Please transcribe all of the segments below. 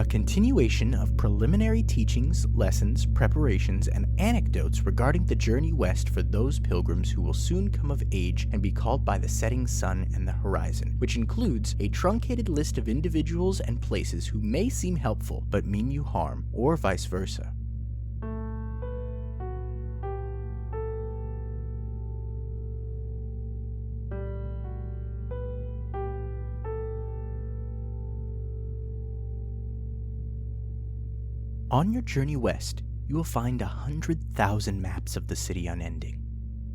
a continuation of preliminary teachings, lessons, preparations, and anecdotes regarding the journey west for those pilgrims who will soon come of age and be called by the setting sun and the horizon, which includes a truncated list of individuals and places who may seem helpful but mean you harm, or vice versa. On your journey west, you will find 100,000 maps of the city Unending.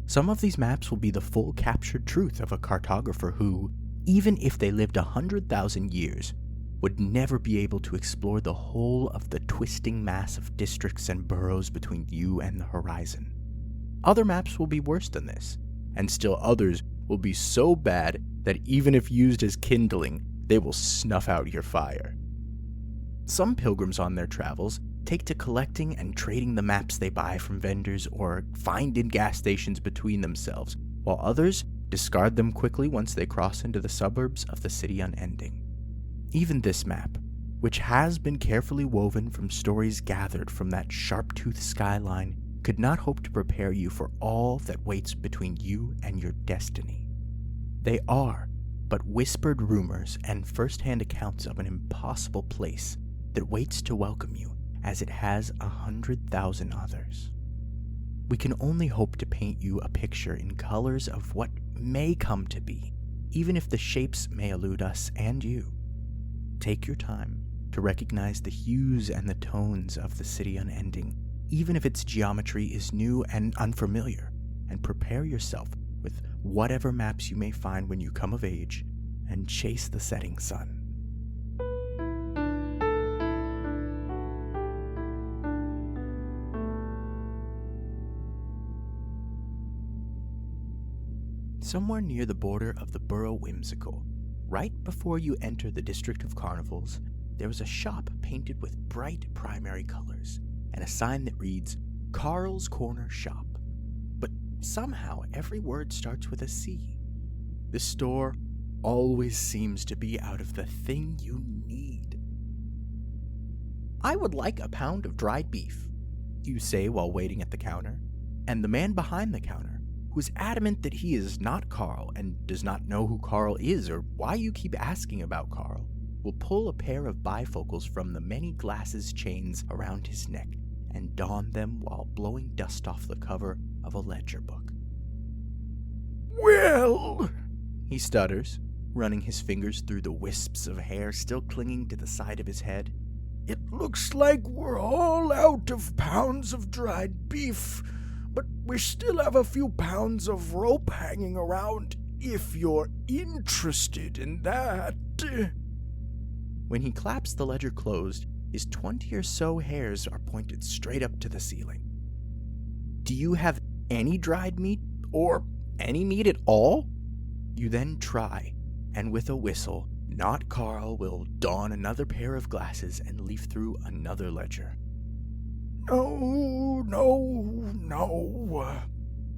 Some of these maps will be the full captured truth of a cartographer who, even if they lived 100,000 years, would never be able to explore the whole of the twisting mass of districts and boroughs between you and the horizon. Other maps will be worse than this, and still others will be so bad that even if used as kindling, they will snuff out your fire. Some pilgrims on their travels take to collecting and trading the maps they buy from vendors or find in gas stations between themselves, while others discard them quickly once they cross into the suburbs of the city Unending. Even this map, which has been carefully woven from stories gathered from that sharp-toothed skyline, could not hope to prepare you for all that waits between you and your destiny. They are but whispered rumors and first-hand accounts of an impossible place that waits to welcome you as it has 100,000 others. We can only hope to paint you a picture in colors of what may come to be, even if the shapes may elude us and you. Take your time to recognize the hues and the tones of the city Unending, even if its geometry is new and unfamiliar, and prepare yourself with whatever maps you may find when you come of age, and chase the setting sun. Somewhere near the border of the borough Whimsical, right before you enter the District of Carnivals, there was a shop painted with bright primary colors and a sign that reads, Carl's Corner Shop. But somehow every word starts with a C. This store always seems to be out of the thing you need. I would like a pound of dried beef, you say while waiting at the counter, and the man behind the counter, who is adamant that he is not Carl and does not know who Carl is or why you keep asking about Carl, will pull a pair of bifocals from the many glasses chains around his neck and don them while blowing dust off the cover of a ledger book. Well, he stutters, running his fingers through the wisps of hair still clinging to the side of his head. It looks like we're all out of pounds of dried beef, but we still have a few pounds of rope hanging around if you're interested in that. When he claps the ledger closed, his 20 or so hairs are pointed straight up to the ceiling. Do you have any dried meat, or any meat at all? You then try, and with a whistle, not Carl will don another pair of glasses and leaf through another ledger. No,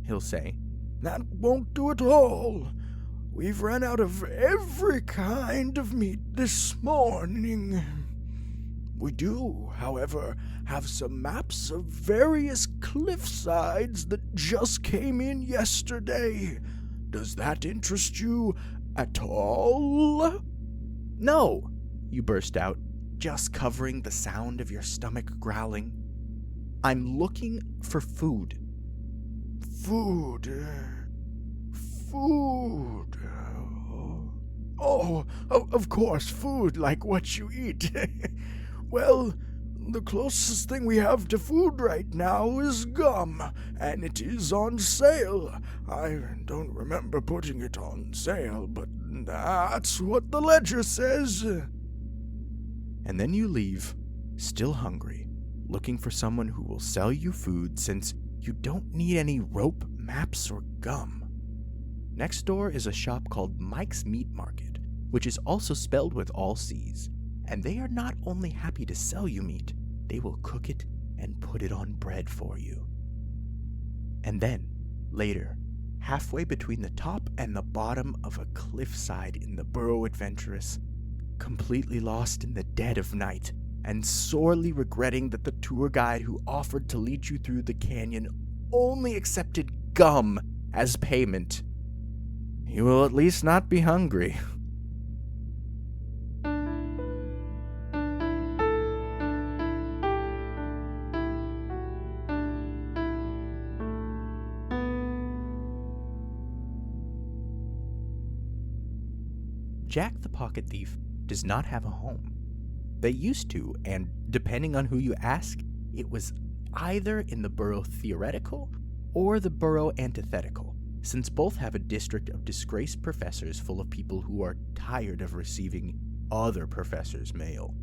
he'll say. That won't do at all. We've run out of every kind of meat this morning. We do, however, have some maps of various cliff sides that just came in yesterday. Does that interest you at all? No, you burst out, just covering the sound of your stomach growling. I'm looking for food. Food. Oh, of course, food like what you eat. Well, the closest thing we have to food right now is gum, and it is on sale. I don't remember putting it on sale, but that's what the ledger says. And then you leave, still hungry, looking for someone who will sell you food since you don't need any rope, maps, or gum. Next door is a shop called Mike's Meat Market, which is also spelled with all C's, and they are not only happy to sell you meat, they will cook it and put it on bread for you. And then, later, halfway between the top and the bottom of a cliffside in the Burrow Adventurous, completely lost in the dead of night, and sorely regretting that the tour guide who offered to lead you through the canyon only accepted gum as payment, you will at least not be hungry. Jack the Pocket Thief does not have a home. They used to, and depending on who you ask, it was either in the borough theoretical or the borough antithetical, since both have a district of disgraced professors full of people who are tired of receiving other professors' mail.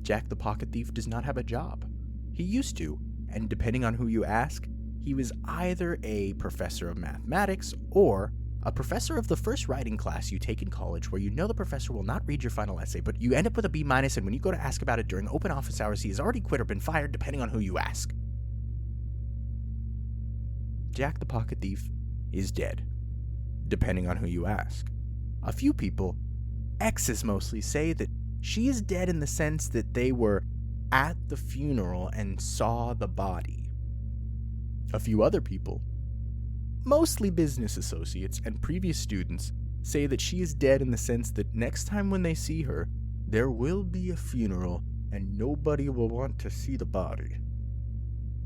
Jack the Pocket Thief does not have a job. He used to, and depending on who you ask, he was either a professor of mathematics or a professor of the first writing class you take in college where you know the professor will not read your final essay, but you end up with a B-, and when you go to ask about it during open office hours, he has already quit or been fired, depending on who you ask. Jack the Pocket Thief is dead, depending on who you ask. A few people, exes mostly, say that she is dead in the sense that they were at the funeral and saw the body. A few other people, mostly business associates and previous students, say that she is dead in the sense that next time when they see her, there will be a funeral and nobody will want to see the body.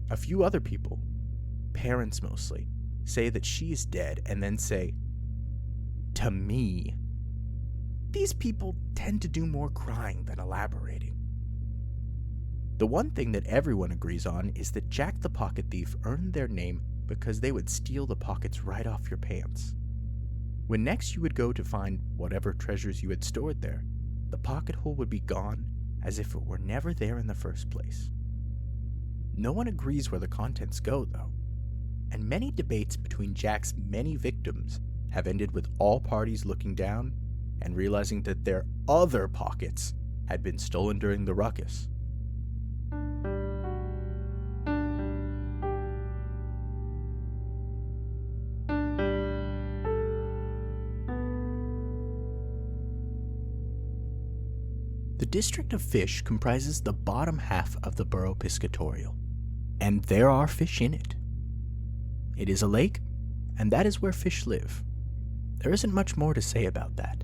A few other people, parents mostly, say that she is dead and then say, "To me." These people tend to do more crying than elaborating. The one thing that everyone agrees on is that Jack the Pocket Thief earned their name because they would steal the pockets right off your pants. When next you would go to find whatever treasures you had stored there, the pocket hole would be gone as if it were never there in the first place. No one agrees where the contents go, though, and many debates between Jack's many victims have ended with all parties looking down and realizing that their other pockets had been stolen during the ruckus. The District of Fish comprises the bottom half of the borough piscatorial, and there are fish in it. It is a lake, and that is where fish live. There isn't much more to say about that.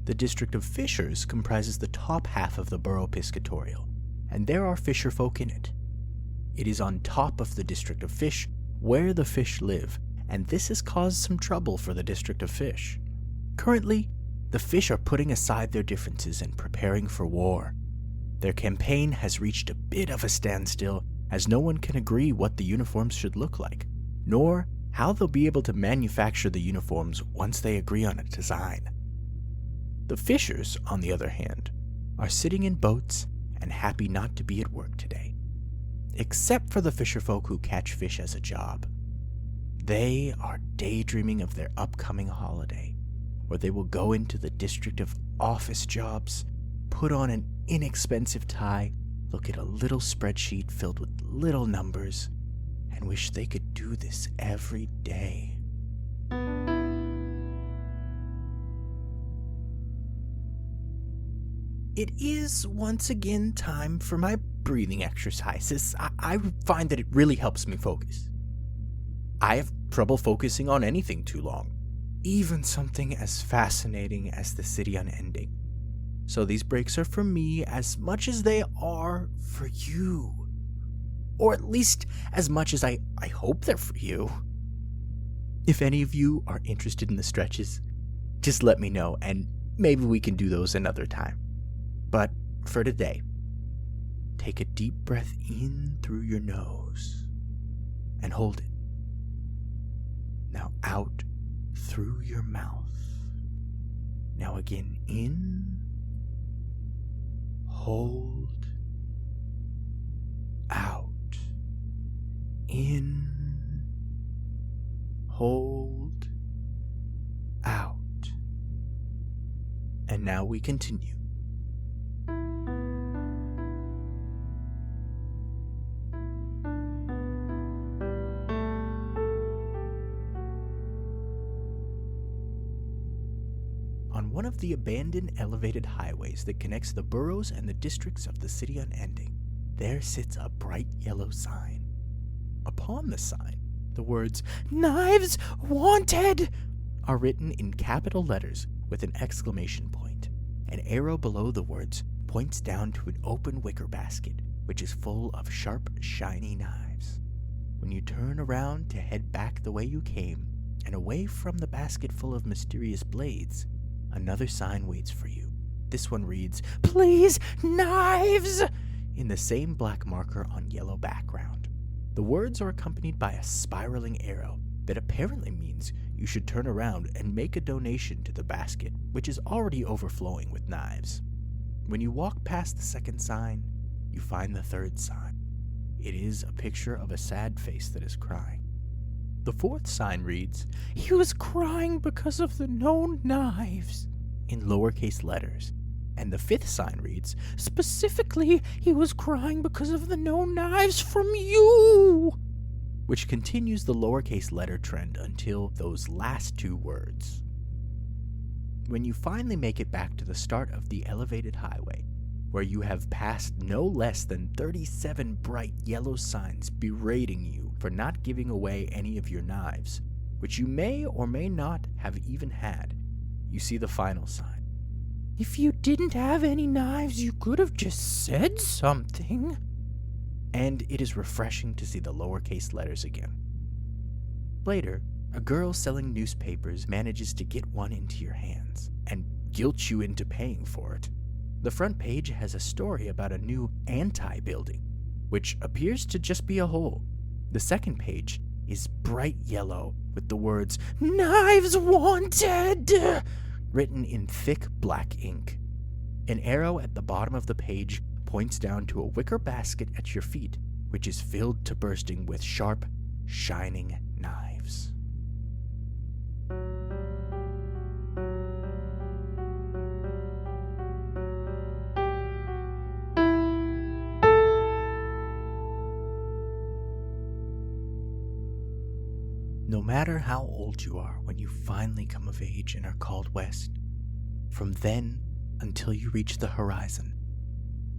The District of Fishers comprises the top half of the borough piscatorial, and there are fisher folk in it. It is on top of the District of Fish where the fish live, and this has caused some trouble for the District of Fish. Currently, the fish are putting aside their differences and preparing for war. Their campaign has reached a bit of a standstill, as no one can agree what the uniforms should look like, nor how they'll be able to manufacture the uniforms once they agree on a design. The fishers, on the other hand, are sitting in boats and happy not to be at work today, except for the fisherfolk who catch fish as a job. They are daydreaming of their upcoming holiday, where they will go into the District of Office jobs, put on an inexpensive tie, look at a little spreadsheet filled with little numbers, and wish they could do this every day. It is once again time for my breathing exercises. I find that it really helps me focus. I have trouble focusing on anything too long, even something as fascinating as the city unending. So these breaks are for me as much as they are for you. Or at least as much as I hope they're for you. If any of you are interested in the stretches, just let me know and maybe we can do those another time. But for today, take a deep breath in through your nose and hold it. Now out through your mouth. Now again in, hold, out, in, hold, out. And now we continue. On one of the abandoned elevated highways that connects the boroughs and the districts of the city Unending, there sits a bright yellow sign. Upon the sign, the words, "Knives Wanted!" are written in capital letters with an exclamation point. An arrow below the words points down to an open wicker basket, which is full of sharp, shiny knives. When you turn around to head back the way you came, and away from the basket full of mysterious blades, another sign waits for you. This one reads, "Please, knives!" in the same black marker on yellow background. The words are accompanied by a spiraling arrow that apparently means you should turn around and make a donation to the basket, which is already overflowing with knives. When you walk past the second sign, you find the third sign. It is a picture of a sad face that is crying. The fourth sign reads, "He was crying because of the no knives," in lowercase letters. And the fifth sign reads, "Specifically, he was crying because of the no knives from you," which continues the lowercase letter trend until those last two words. When you finally make it back to the start of the elevated highway, where you have passed no less than 37 bright yellow signs berating you for not giving away any of your knives, which you may or may not have even had, you see the final sign. "If you didn't have any knives, you could have just said something." And it is refreshing to see the lowercase letters again. Later, a girl selling newspapers manages to get one into your hands and guilt you into paying for it. The front page has a story about a new anti-building, which appears to just be a hole. The second page is bright yellow with the words, "Knives Wanted!" written in thick black ink. An arrow at the bottom of the page points down to a wicker basket at your feet, which is filled to bursting with sharp, shining knives. No matter how old you are when you finally come of age and are called west, from then until you reach the horizon,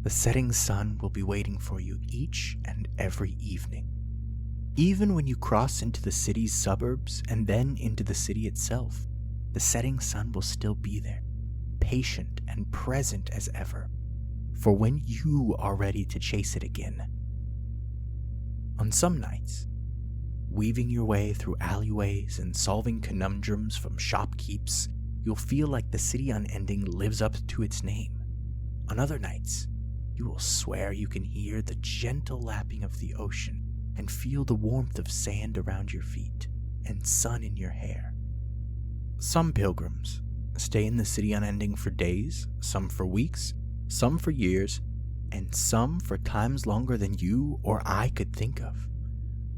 the setting sun will be waiting for you each and every evening. Even when you cross into the city's suburbs and then into the city itself, the setting sun will still be there, patient and present as ever, for when you are ready to chase it again. On some nights, weaving your way through alleyways and solving conundrums from shopkeepers, you'll feel like the city Unending lives up to its name. On other nights, you will swear you can hear the gentle lapping of the ocean and feel the warmth of sand around your feet and sun in your hair. Some pilgrims stay in the city Unending for days, some for weeks, some for years, and some for times longer than you or I could think of.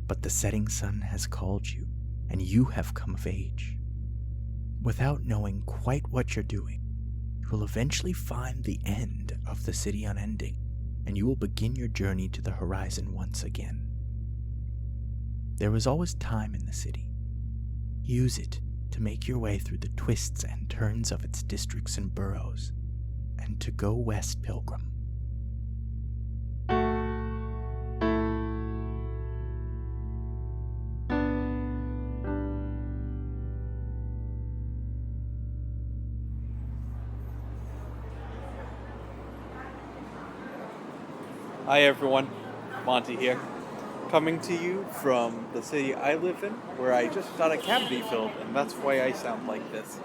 But the setting sun has called you, and you have come of age. Without knowing quite what you're doing, you will eventually find the end of the city Unending, and you will begin your journey to the horizon once again. There is always time in the city. Use it to make your way through the twists and turns of its districts and boroughs, and to go west, pilgrim. Hi everyone, Monty here, coming to you from the city I live in, where I just got a cavity filled, and that's why I sound like this.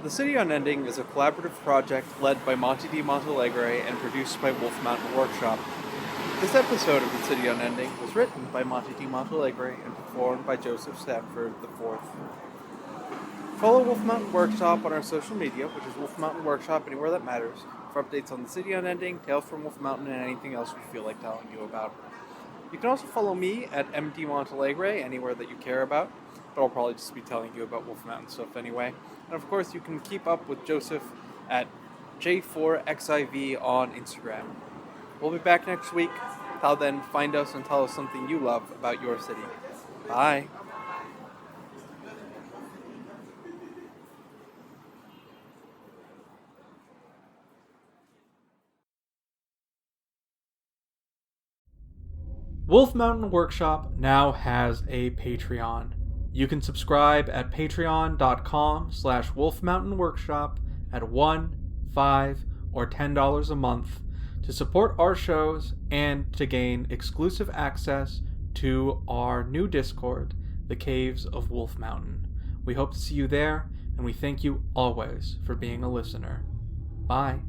The City Unending is a collaborative project led by Monty D. Montalegre and produced by Wolf Mountain Workshop. This episode of the City Unending was written by Monty D. Montalegre and performed by Joseph Stafford IV. Follow Wolf Mountain Workshop on our social media, which is Wolf Mountain Workshop anywhere that matters, for updates on the City Unending, Tales from Wolf Mountain, and anything else we feel like telling you about. You can also follow me at MD Montalegre anywhere that you care about, but I'll probably just be telling you about Wolf Mountain stuff anyway. And of course, you can keep up with Joseph at J4XIV on Instagram. We'll be back next week. Till then, find us and tell us something you love about your city. Bye. Wolf Mountain Workshop now has a Patreon. You can subscribe at patreon.com/wolfmountainworkshop at $1, $5, or $10 a month to support our shows and to gain exclusive access to our new Discord, the Caves of Wolf Mountain. We hope to see you there, and we thank you always for being a listener. Bye.